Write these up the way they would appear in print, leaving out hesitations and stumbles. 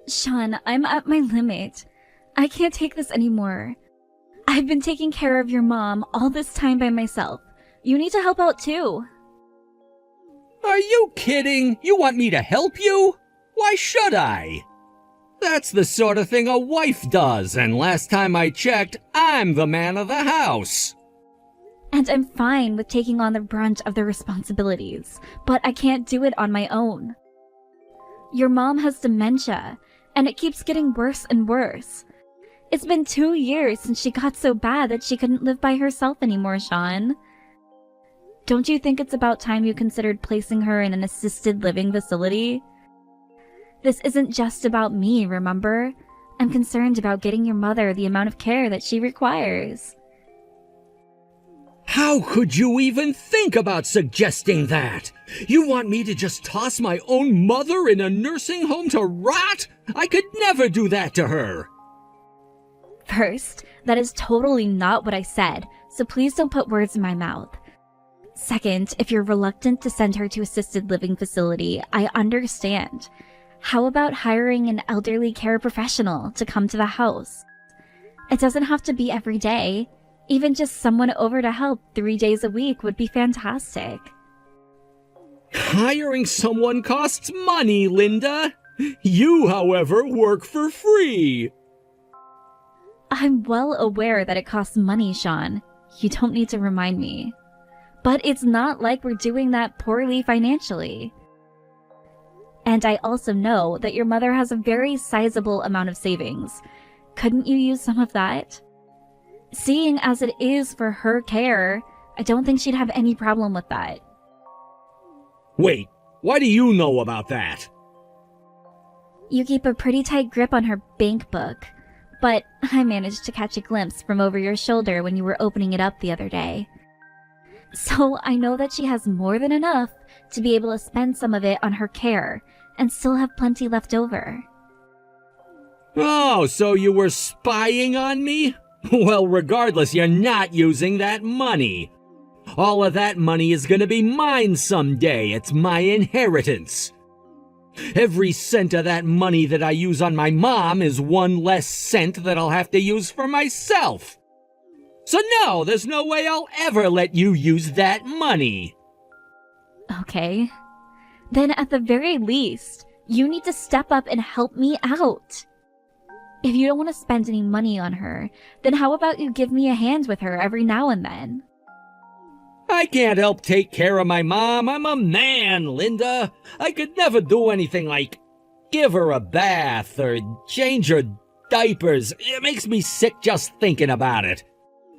Sean, I'm at my limit. I can't take this anymore. I've been taking care of your mom all this time by myself. You need to help out too. Are you kidding? You want me to help you? Why should I? That's the sort of thing a wife does, and last time I checked, I'm the man of the house. And I'm fine with taking on the brunt of the responsibilities, but I can't do it on my own. Your mom has dementia, and it keeps getting worse and worse. It's been 2 years since she got so bad that she couldn't live by herself anymore, Sean. Don't you think it's about time you considered placing her in an assisted living facility? This isn't just about me, remember? I'm concerned about getting your mother the amount of care that she requires. How could you even think about suggesting that? You want me to just toss my own mother in a nursing home to rot? I could never do that to her. First, that is totally not what I said, so please don't put words in my mouth. Second, if you're reluctant to send her to assisted living facility, I understand. How about hiring an elderly care professional to come to the house? It doesn't have to be every day. Even just someone over to help 3 days a week would be fantastic. Hiring someone costs money, Linda. You, however, work for free. I'm well aware that it costs money, Sean. You don't need to remind me. But it's not like we're doing that poorly financially. And I also know that your mother has a very sizable amount of savings. Couldn't you use some of that? Seeing as it is for her care, I don't think she'd have any problem with that. Wait, why do you know about that? You keep a pretty tight grip on her bank book, but I managed to catch a glimpse from over your shoulder when you were opening it up the other day. So I know that she has more than enough to be able to spend some of it on her care and still have plenty left over. Oh, so you were spying on me? Well, regardless, you're not using that money. All of that money is gonna be mine someday. It's my inheritance. Every cent of that money that I use on my mom is one less cent that I'll have to use for myself. So no, there's no way I'll ever let you use that money. Okay. Then at the very least, you need to step up and help me out. If you don't want to spend any money on her, then how about you give me a hand with her every now and then? I can't help take care of my mom. I'm a man, Linda. I could never do anything like give her a bath or change her diapers. It makes me sick just thinking about it.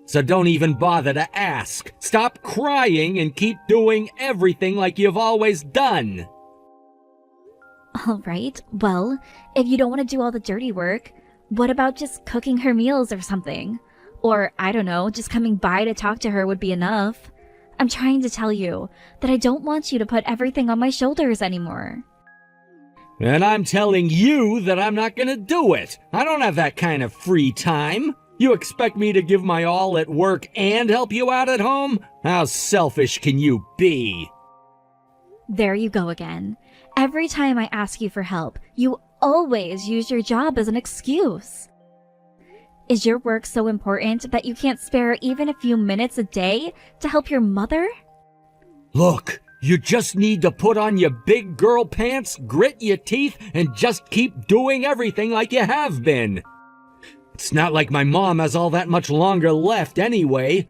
So don't even bother to ask. Stop crying and keep doing everything like you've always done. All right, well, if you don't want to do all the dirty work, what about just cooking her meals or something? Or, I don't know, just coming by to talk to her would be enough. I'm trying to tell you that I don't want you to put everything on my shoulders anymore. And I'm telling you that I'm not gonna do it. I don't have that kind of free time. You expect me to give my all at work and help you out at home? How selfish can you be? There you go again. Every time I ask you for help, you always use your job as an excuse. Is your work so important that you can't spare even a few minutes a day to help your mother? Look, you just need to put on your big girl pants, grit your teeth, and just keep doing everything like you have been. It's not like my mom has all that much longer left anyway.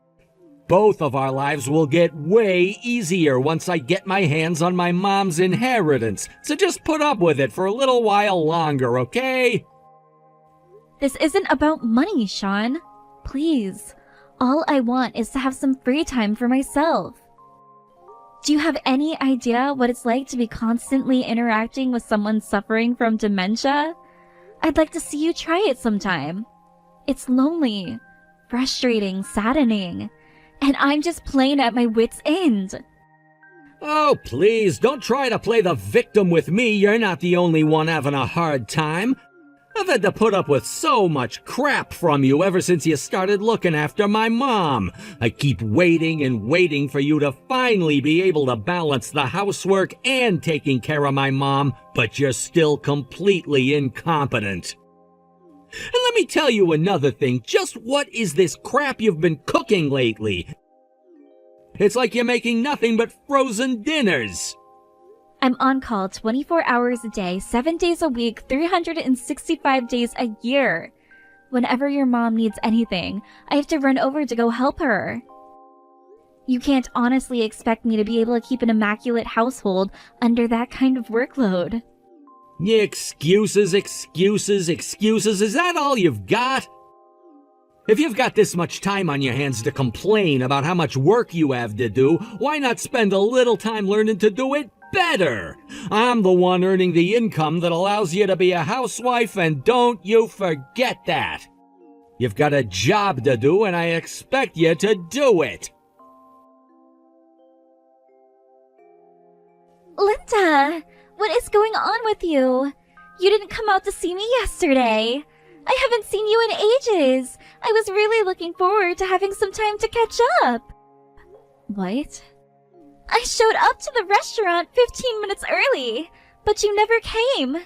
Both of our lives will get way easier once I get my hands on my mom's inheritance, so just put up with it for a little while longer, okay? This isn't about money, Sean. Please. All I want is to have some free time for myself. Do you have any idea what it's like to be constantly interacting with someone suffering from dementia? I'd like to see you try it sometime. It's lonely, frustrating, saddening, and I'm just plain at my wit's end. Oh, please, don't try to play the victim with me. You're not the only one having a hard time. I've had to put up with so much crap from you ever since you started looking after my mom. I keep waiting and waiting for you to finally be able to balance the housework and taking care of my mom, but you're still completely incompetent. And let me tell you another thing. Just what is this crap you've been cooking lately? It's like you're making nothing but frozen dinners. I'm on call 24 hours a day, 7 days a week, 365 days a year. Whenever your mom needs anything, I have to run over to go help her. You can't honestly expect me to be able to keep an immaculate household under that kind of workload. Excuses, excuses, excuses. Is that all you've got? If you've got this much time on your hands to complain about how much work you have to do, why not spend a little time learning to do it better? I'm the one earning the income that allows you to be a housewife, and don't you forget that. You've got a job to do, and I expect you to do it. Linda, what is going on with you? You didn't come out to see me yesterday. I haven't seen you in ages. I was really looking forward to having some time to catch up. What? I showed up to the restaurant 15 minutes early, but you never came.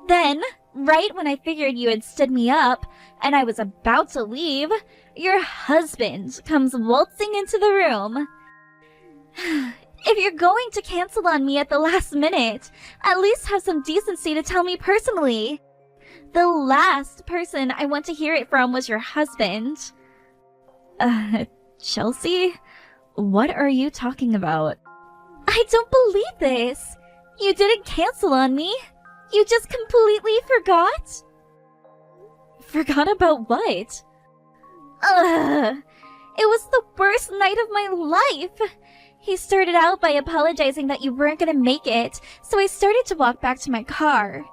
Then, right when I figured you had stood me up and I was about to leave, your husband comes waltzing into the room. If you're going to cancel on me at the last minute, at least have some decency to tell me personally. The last person I want to hear it from was your husband. Chelsea? What are you talking about? I don't believe this. You didn't cancel on me. You just completely forgot? Forgot about what? It was the worst night of my life. He started out by apologizing that you weren't gonna make it, so I started to walk back to my car.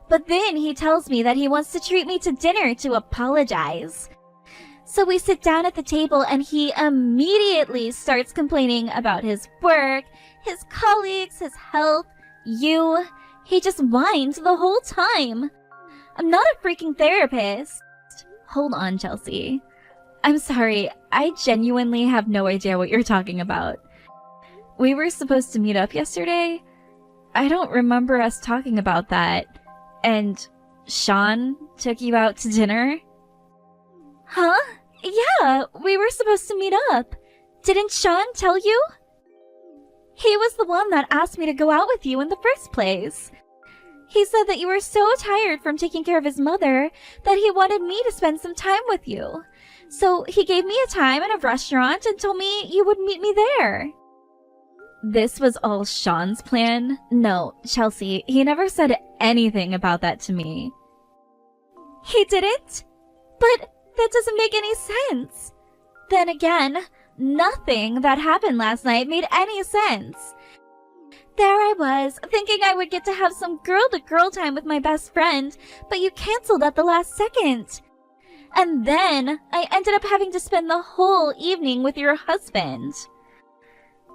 But then he tells me that he wants to treat me to dinner to apologize. So we sit down at the table and he immediately starts complaining about his work, his colleagues, his health, you. He just whines the whole time. I'm not a freaking therapist. Hold on, Chelsea. I'm sorry, I genuinely have no idea what you're talking about. We were supposed to meet up yesterday? I don't remember us talking about that. And Sean took you out to dinner? Huh? Yeah, we were supposed to meet up. Didn't Sean tell you? He was the one that asked me to go out with you in the first place. He said that you were so tired from taking care of his mother that he wanted me to spend some time with you. So he gave me a time in a restaurant and told me you would meet me there. This was all Sean's plan? No, Chelsea, he never said anything about that to me. He didn't? But that doesn't make any sense. Then again, nothing that happened last night made any sense. There I was, thinking I would get to have some girl-to-girl time with my best friend, but you canceled at the last second. And then I ended up having to spend the whole evening with your husband.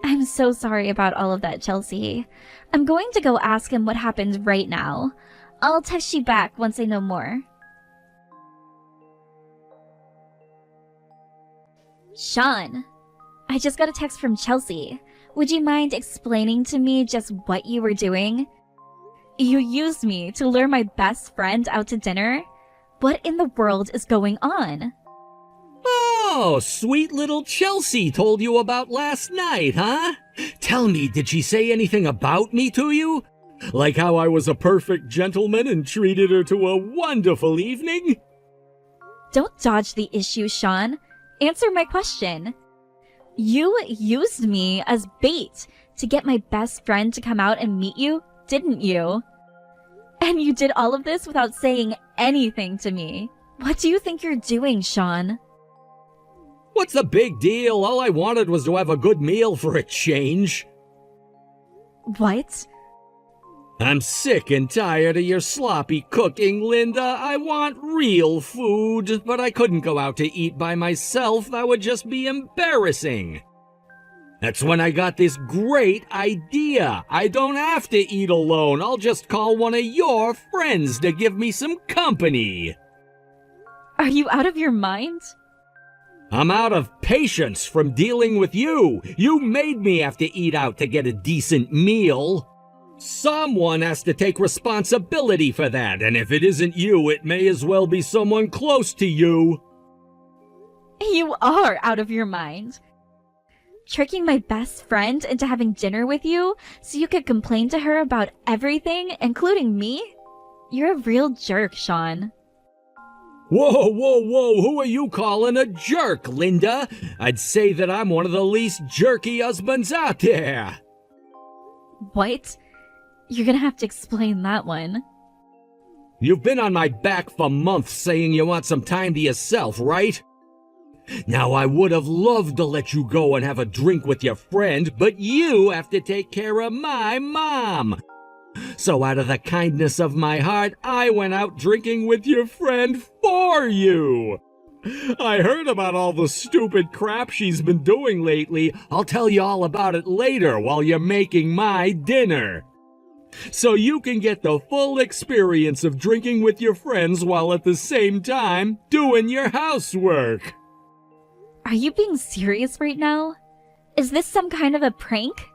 I'm so sorry about all of that, Chelsea. I'm going to go ask him what happened right now. I'll text you back once I know more. Sean, I just got a text from Chelsea. Would you mind explaining to me just what you were doing? You used me to lure my best friend out to dinner? What in the world is going on? Oh, sweet little Chelsea told you about last night, huh? Tell me, did she say anything about me to you? Like how I was a perfect gentleman and treated her to a wonderful evening? Don't dodge the issue, Sean. Answer my question. You used me as bait to get my best friend to come out and meet you, didn't you? And you did all of this without saying anything to me. What do you think you're doing, Sean? What's the big deal? All I wanted was to have a good meal for a change. What? I'm sick and tired of your sloppy cooking, Linda. I want real food, but I couldn't go out to eat by myself. That would just be embarrassing. That's when I got this great idea. I don't have to eat alone. I'll just call one of your friends to give me some company. Are you out of your mind? I'm out of patience from dealing with you. You made me have to eat out to get a decent meal. Someone has to take responsibility for that, and if it isn't you, it may as well be someone close to you. You are out of your mind. Tricking my best friend into having dinner with you so you could complain to her about everything, including me? You're a real jerk, Sean. Whoa, whoa, whoa, who are you calling a jerk, Linda? I'd say that I'm one of the least jerky husbands out there. What? You're gonna have to explain that one. You've been on my back for months saying you want some time to yourself, right? Now, I would have loved to let you go and have a drink with your friend, but you have to take care of my mom. So out of the kindness of my heart, I went out drinking with your friend for you. I heard about all the stupid crap she's been doing lately. I'll tell you all about it later while you're making my dinner. So you can get the full experience of drinking with your friends while at the same time doing your housework. Are you being serious right now? Is this some kind of a prank?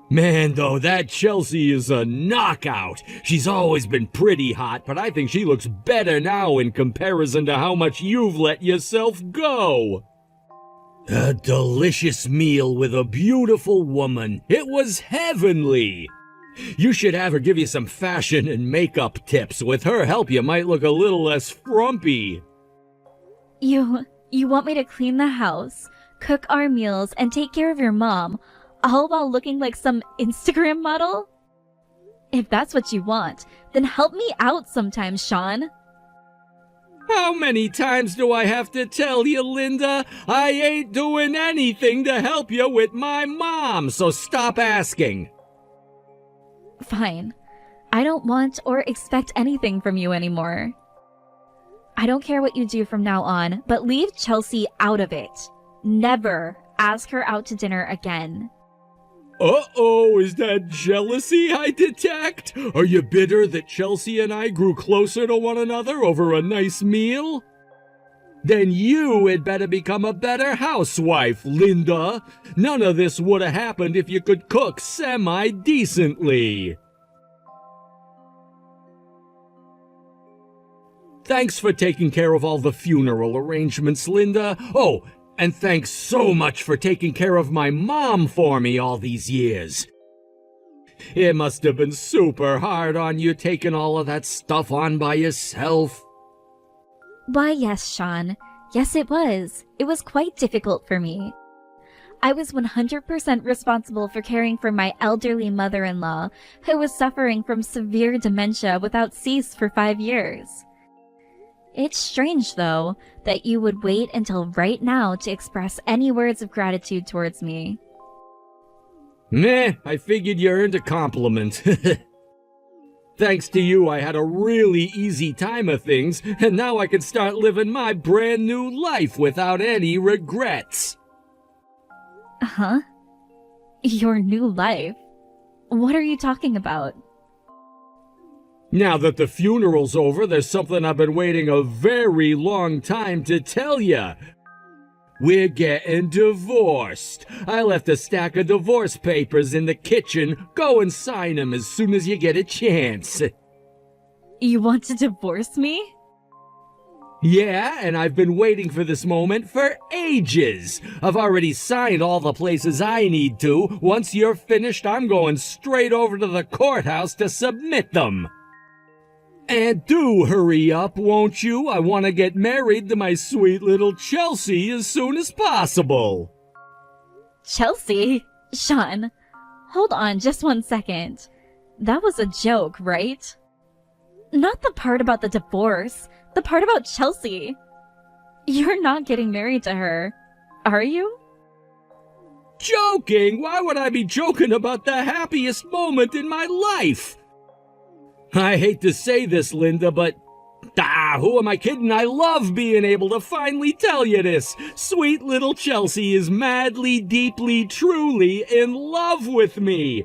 Man, though, that Chelsea is a knockout. She's always been pretty hot, but I think she looks better now in comparison to how much you've let yourself go. A delicious meal with a beautiful woman. It was heavenly. You should have her give you some fashion and makeup tips. With her help, you might look a little less frumpy. You want me to clean the house, cook our meals, and take care of your mom, all while looking like some Instagram model? If that's what you want, then help me out sometime, Sean. How many times do I have to tell you, Linda? I ain't doing anything to help you with my mom, so stop asking. Fine. I don't want or expect anything from you anymore. I don't care what you do from now on, but leave Chelsea out of it. Never ask her out to dinner again. Uh-oh, is that jealousy I detect? Are you bitter that Chelsea and I grew closer to one another over a nice meal? Then you had better become a better housewife, Linda. None of this would have happened if you could cook semi-decently. Thanks for taking care of all the funeral arrangements, Linda. Oh, and thanks so much for taking care of my mom for me all these years. It must have been super hard on you taking all of that stuff on by yourself. Why, yes, Sean. Yes, it was. It was quite difficult for me. I was 100% responsible for caring for my elderly mother-in-law, who was suffering from severe dementia without cease for 5 years. It's strange, though, that you would wait until right now to express any words of gratitude towards me. Meh, I figured you earned a compliment. Thanks to you, I had a really easy time of things, and now I can start living my brand new life without any regrets. Huh? Your new life? What are you talking about? Now that the funeral's over, there's something I've been waiting a very long time to tell you. We're getting divorced. I left a stack of divorce papers in the kitchen. Go and sign them as soon as you get a chance. You want to divorce me? Yeah, and I've been waiting for this moment for ages. I've already signed all the places I need to. Once you're finished, I'm going straight over to the courthouse to submit them. And do hurry up, won't you? I want to get married to my sweet little Chelsea as soon as possible. Chelsea? Sean, hold on just 1 second. That was a joke, right? Not the part about the divorce, the part about Chelsea. You're not getting married to her, are you? Joking? Why would I be joking about the happiest moment in my life? I hate to say this, Linda, but who am I kidding? I love being able to finally tell you this. Sweet little Chelsea is madly, deeply, truly in love with me.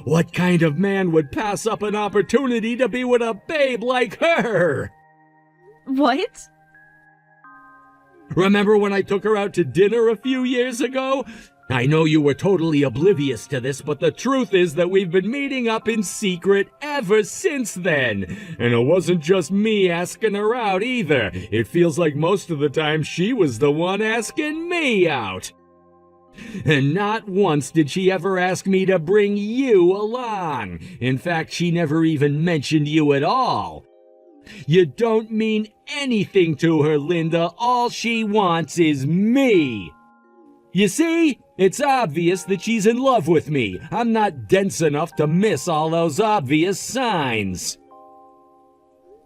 What kind of man would pass up an opportunity to be with a babe like her? What? Remember when I took her out to dinner a few years ago? I know you were totally oblivious to this, but the truth is that we've been meeting up in secret ever since then. And it wasn't just me asking her out either. It feels like most of the time she was the one asking me out. And not once did she ever ask me to bring you along. In fact, she never even mentioned you at all. You don't mean anything to her, Linda. All she wants is me. You see? It's obvious that she's in love with me. I'm not dense enough to miss all those obvious signs.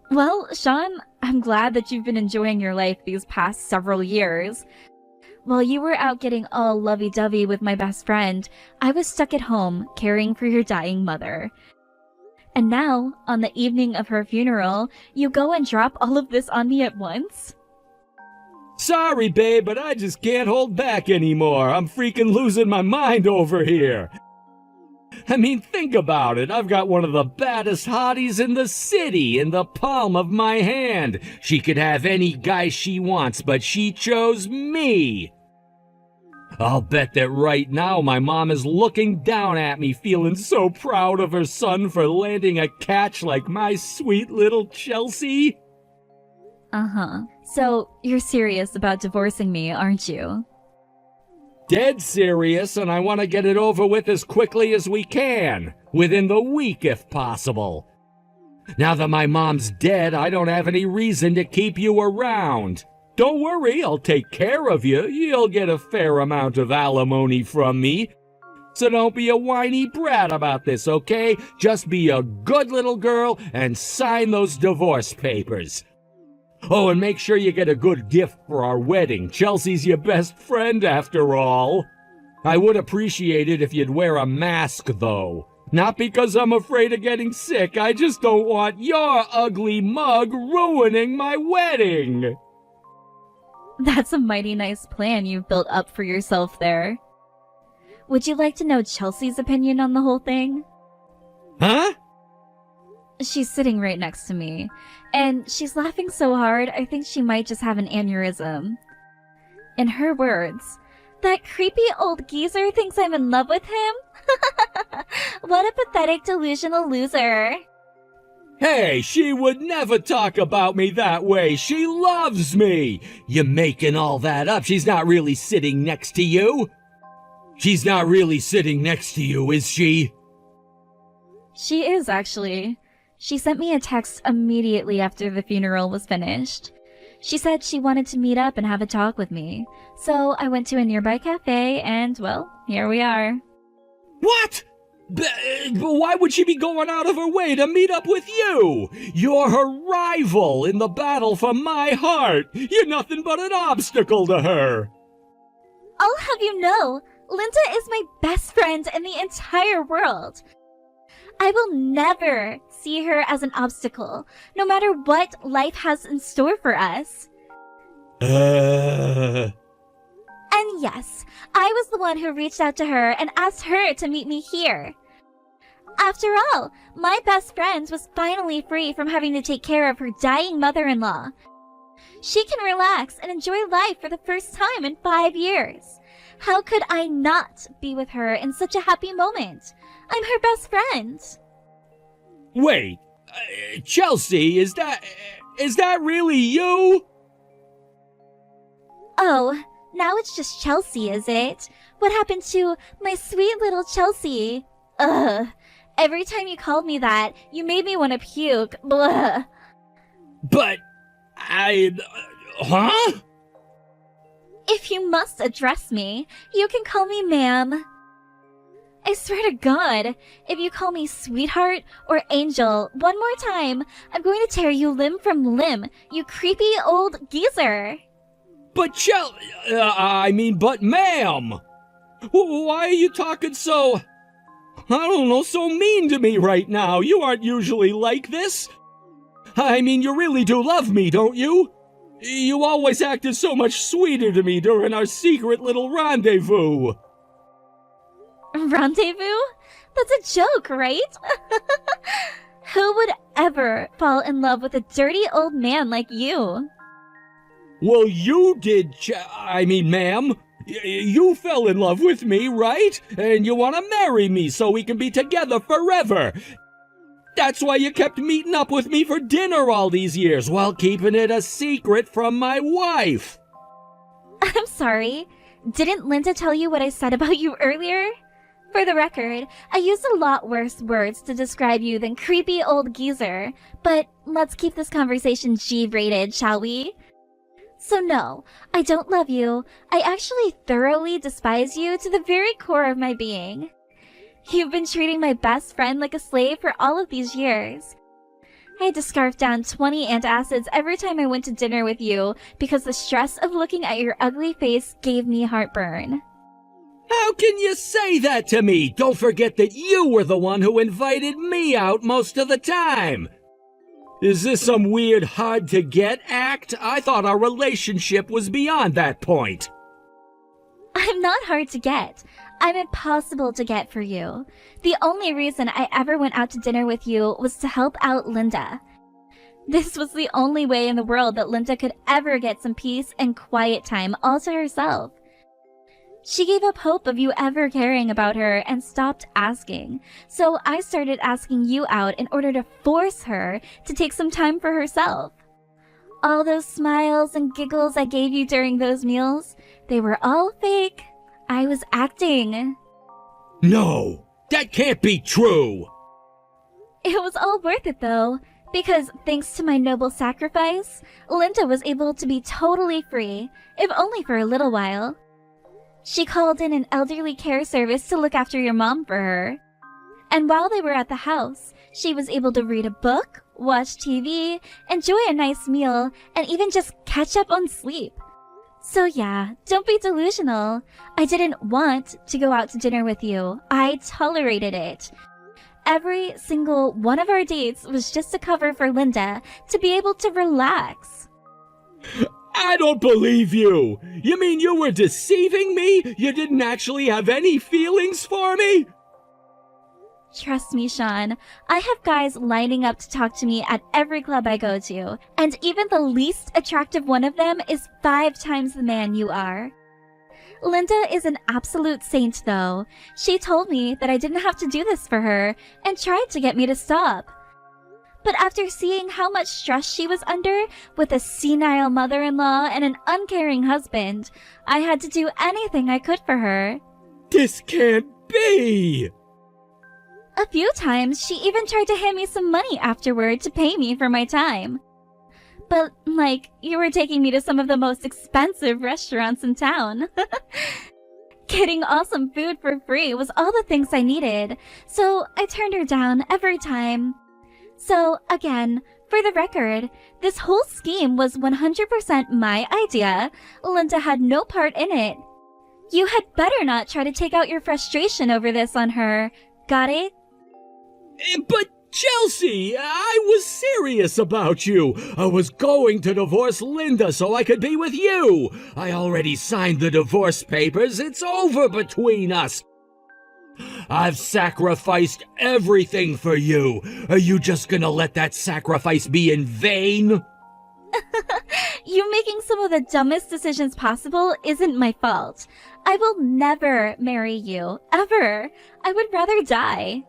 Well, Sean, I'm glad that you've been enjoying your life these past several years. While you were out getting all lovey-dovey with my best friend, I was stuck at home caring for your dying mother. And now, on the evening of her funeral, you go and drop all of this on me at once? Sorry, babe, but I just can't hold back anymore. I'm freaking losing my mind over here. I mean, think about it. I've got one of the baddest hotties in the city in the palm of my hand. She could have any guy she wants, but she chose me. I'll bet that right now my mom is looking down at me, feeling so proud of her son for landing a catch like my sweet little Chelsea. Uh-huh. So, you're serious about divorcing me, aren't you? Dead serious, and I want to get it over with as quickly as we can. Within the week, if possible. Now that my mom's dead, I don't have any reason to keep you around. Don't worry, I'll take care of you. You'll get a fair amount of alimony from me. So don't be a whiny brat about this, okay? Just be a good little girl and sign those divorce papers. Oh, and make sure you get a good gift for our wedding. Chelsea's your best friend, after all. I would appreciate it if you'd wear a mask, though. Not because I'm afraid of getting sick. I just don't want your ugly mug ruining my wedding. That's a mighty nice plan you've built up for yourself there. Would you like to know Chelsea's opinion on the whole thing? Huh? She's sitting right next to me, and she's laughing so hard I think she might just have an aneurysm. In her words, "That creepy old geezer thinks I'm in love with him? What a pathetic delusional loser." Hey, she would never talk about me that way. She loves me. You're making all that up. She's not really sitting next to you. She's not really sitting next to you, is she? She is, actually. She sent me a text immediately after the funeral was finished. She said she wanted to meet up and have a talk with me. So I went to a nearby cafe and, well, here we are. What? But why would she be going out of her way to meet up with you? You're her rival in the battle for my heart. You're nothing but an obstacle to her. I'll have you know, Linda is my best friend in the entire world. I will never see her as an obstacle, no matter what life has in store for us. And yes, I was the one who reached out to her and asked her to meet me here. After all, my best friend was finally free from having to take care of her dying mother-in-law. She can relax and enjoy life for the first time in 5 years. How could I not be with her in such a happy moment? I'm her best friend. Wait, Chelsea, is that really you? Oh, now it's just Chelsea, is it? What happened to my sweet little Chelsea? Ugh. Every time you called me that, you made me want to puke. Blah. But huh? If you must address me, you can call me ma'am. I swear to God, if you call me sweetheart or angel one more time, I'm going to tear you limb from limb, you creepy old geezer. But but ma'am! Why are you talking so, I don't know, so mean to me right now? You aren't usually like this. I mean, you really do love me, don't you? You always acted so much sweeter to me during our secret little rendezvous. Rendezvous? That's a joke, right? Who would ever fall in love with a dirty old man like you? Well, you did, ma'am. You fell in love with me, right? And you want to marry me so we can be together forever. That's why you kept meeting up with me for dinner all these years while keeping it a secret from my wife. I'm sorry. Didn't Linda tell you what I said about you earlier? For the record, I used a lot worse words to describe you than creepy old geezer, but let's keep this conversation G-rated, shall we? So no, I don't love you. I actually thoroughly despise you to the very core of my being. You've been treating my best friend like a slave for all of these years. I had to scarf down 20 antacids every time I went to dinner with you because the stress of looking at your ugly face gave me heartburn. How can you say that to me? Don't forget that you were the one who invited me out most of the time. Is this some weird hard-to-get act? I thought our relationship was beyond that point. I'm not hard to get. I'm impossible to get for you. The only reason I ever went out to dinner with you was to help out Linda. This was the only way in the world that Linda could ever get some peace and quiet time all to herself. She gave up hope of you ever caring about her and stopped asking. So I started asking you out in order to force her to take some time for herself. All those smiles and giggles I gave you during those meals, they were all fake. I was acting. No, that can't be true. It was all worth it though, because thanks to my noble sacrifice, Linda was able to be totally free, if only for a little while. She called in an elderly care service to look after your mom for her. And while they were at the house, she was able to read a book, watch TV, enjoy a nice meal, and even just catch up on sleep. So yeah, don't be delusional. I didn't want to go out to dinner with you. I tolerated it. Every single one of our dates was just a cover for Linda to be able to relax. I don't believe you! You mean you were deceiving me? You didn't actually have any feelings for me? Trust me, Sean. I have guys lining up to talk to me at every club I go to, and even the least attractive one of them is 5 times the man you are. Linda is an absolute saint, though. She told me that I didn't have to do this for her, and tried to get me to stop. But after seeing how much stress she was under with a senile mother-in-law and an uncaring husband, I had to do anything I could for her. This can't be! A few times, she even tried to hand me some money afterward to pay me for my time. But, like, you were taking me to some of the most expensive restaurants in town. Getting awesome food for free was all the things I needed, so I turned her down every time. So, again, for the record, this whole scheme was 100% my idea. Linda had no part in it. You had better not try to take out your frustration over this on her. Got it? But Chelsea, I was serious about you. I was going to divorce Linda so I could be with you. I already signed the divorce papers. It's over between us. I've sacrificed everything for you. Are you just gonna let that sacrifice be in vain? You making some of the dumbest decisions possible isn't my fault. I will never marry you, ever. I would rather die.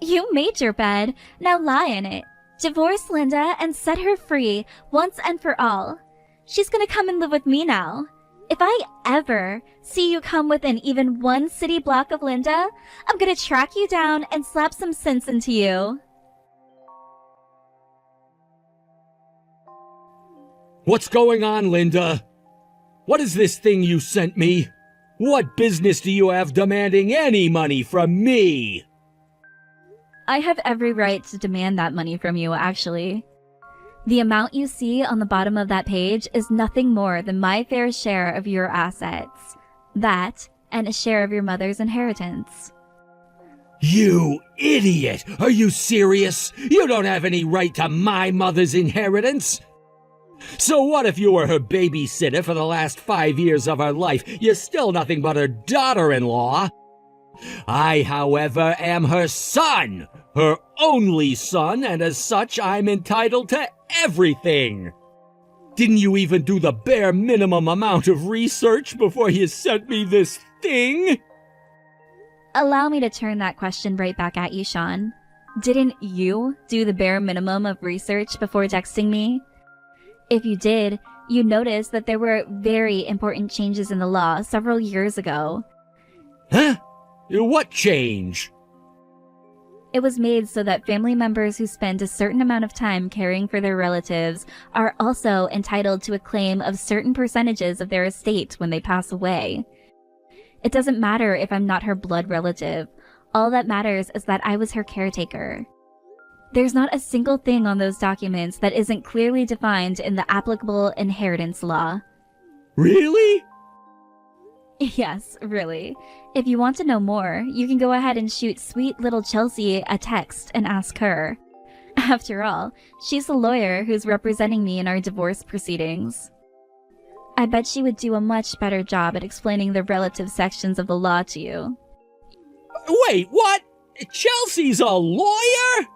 You made your bed, now lie in it. Divorce Linda and set her free once and for all. She's gonna come and live with me now. If I ever see you come within even 1 city block of Linda, I'm gonna track you down and slap some sense into you. What's going on, Linda? What is this thing you sent me? What business do you have demanding any money from me? I have every right to demand that money from you, actually. The amount you see on the bottom of that page is nothing more than my fair share of your assets. That, and a share of your mother's inheritance. You idiot! Are you serious? You don't have any right to my mother's inheritance! So what if you were her babysitter for the last 5 years of her life? You're still nothing but her daughter-in-law. I, however, am her son, her only son, and as such, I'm entitled to everything. Didn't you even do the bare minimum amount of research before you sent me this thing? Allow me to turn that question right back at you, Sean. Didn't you do the bare minimum of research before texting me? If you did, you noticed that there were very important changes in the law several years ago. Huh? What change? It was made so that family members who spend a certain amount of time caring for their relatives are also entitled to a claim of certain percentages of their estate when they pass away. It doesn't matter if I'm not her blood relative. All that matters is that I was her caretaker. There's not a single thing on those documents that isn't clearly defined in the applicable inheritance law. Really? Yes, really. If you want to know more, you can go ahead and shoot sweet little Chelsea a text and ask her. After all, she's the lawyer who's representing me in our divorce proceedings. I bet she would do a much better job at explaining the relative sections of the law to you. Wait, what? Chelsea's a lawyer?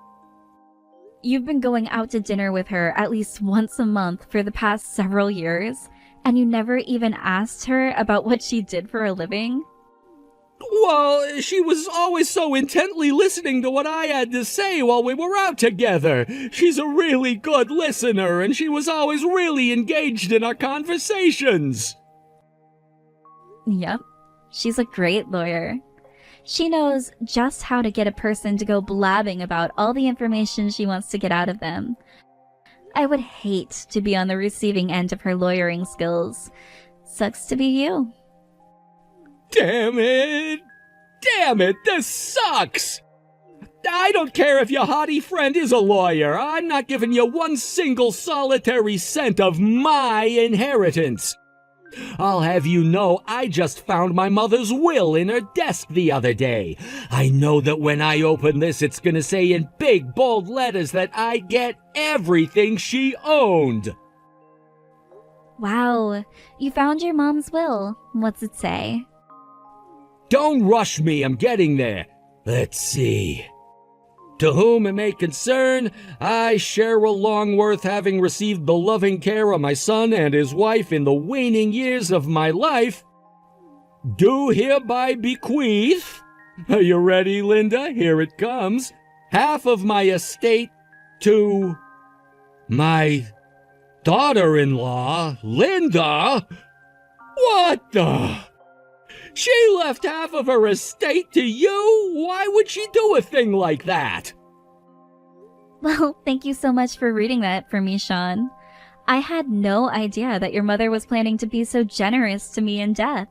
You've been going out to dinner with her at least once a month for the past several years, and you never even asked her about what she did for a living? Well, she was always so intently listening to what I had to say while we were out together. She's a really good listener, and she was always really engaged in our conversations. Yep, she's a great lawyer. She knows just how to get a person to go blabbing about all the information she wants to get out of them. I would hate to be on the receiving end of her lawyering skills. Sucks to be you. Damn it! Damn it, this sucks! I don't care if your haughty friend is a lawyer. I'm not giving you one single solitary cent of my inheritance. I'll have you know I just found my mother's will in her desk the other day. I know that when I open this, it's gonna say in big, bold letters that I get everything she owned. Wow, you found your mom's will. What's it say? Don't rush me, I'm getting there. Let's see. To whom it may concern, I, Cheryl Longworth, having received the loving care of my son and his wife in the waning years of my life, do hereby bequeath, are you ready, Linda? Here it comes, half of my estate to my daughter-in-law, Linda? What the? She left half of her estate to you? Why would she do a thing like that? Well, thank you so much for reading that for me, Sean. I had no idea that your mother was planning to be so generous to me in death.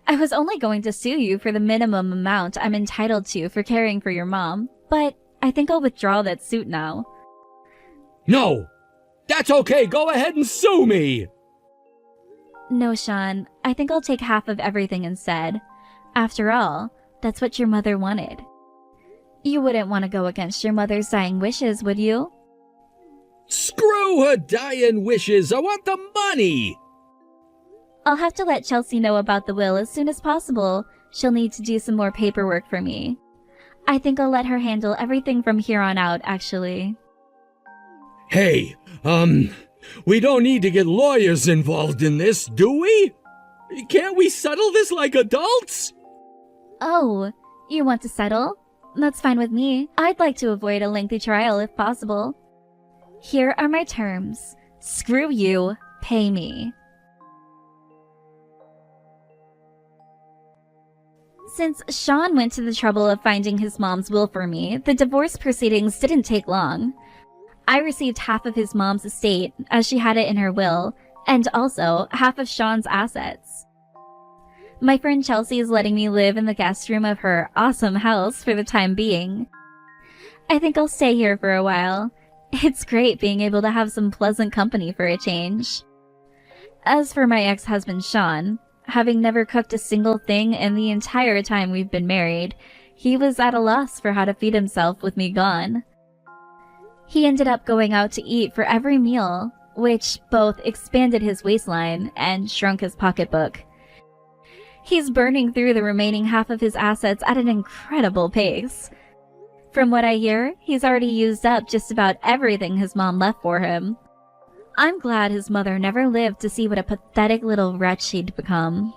I was only going to sue you for the minimum amount I'm entitled to for caring for your mom, but I think I'll withdraw that suit now. No! That's okay, go ahead and sue me! No, Sean, I think I'll take half of everything instead. After all, that's what your mother wanted. You wouldn't want to go against your mother's dying wishes, would you? Screw her dying wishes, I want the money! I'll have to let Chelsea know about the will as soon as possible. She'll need to do some more paperwork for me. I think I'll let her handle everything from here on out, actually. Hey, we don't need to get lawyers involved in this, do we? Can't we settle this like adults? Oh, you want to settle? That's fine with me. I'd like to avoid a lengthy trial if possible. Here are my terms. Screw you, pay me. Since Sean went to the trouble of finding his mom's will for me, the divorce proceedings didn't take long. I received half of his mom's estate, as she had it in her will, and also half of Sean's assets. My friend Chelsea is letting me live in the guest room of her awesome house for the time being. I think I'll stay here for a while. It's great being able to have some pleasant company for a change. As for my ex-husband Sean, having never cooked a single thing in the entire time we've been married, He was at a loss for how to feed himself with me gone. He ended up going out to eat for every meal, which both expanded his waistline and shrunk his pocketbook. He's burning through the remaining half of his assets at an incredible pace. From what I hear, he's already used up just about everything his mom left for him. I'm glad his mother never lived to see what a pathetic little wretch he'd become.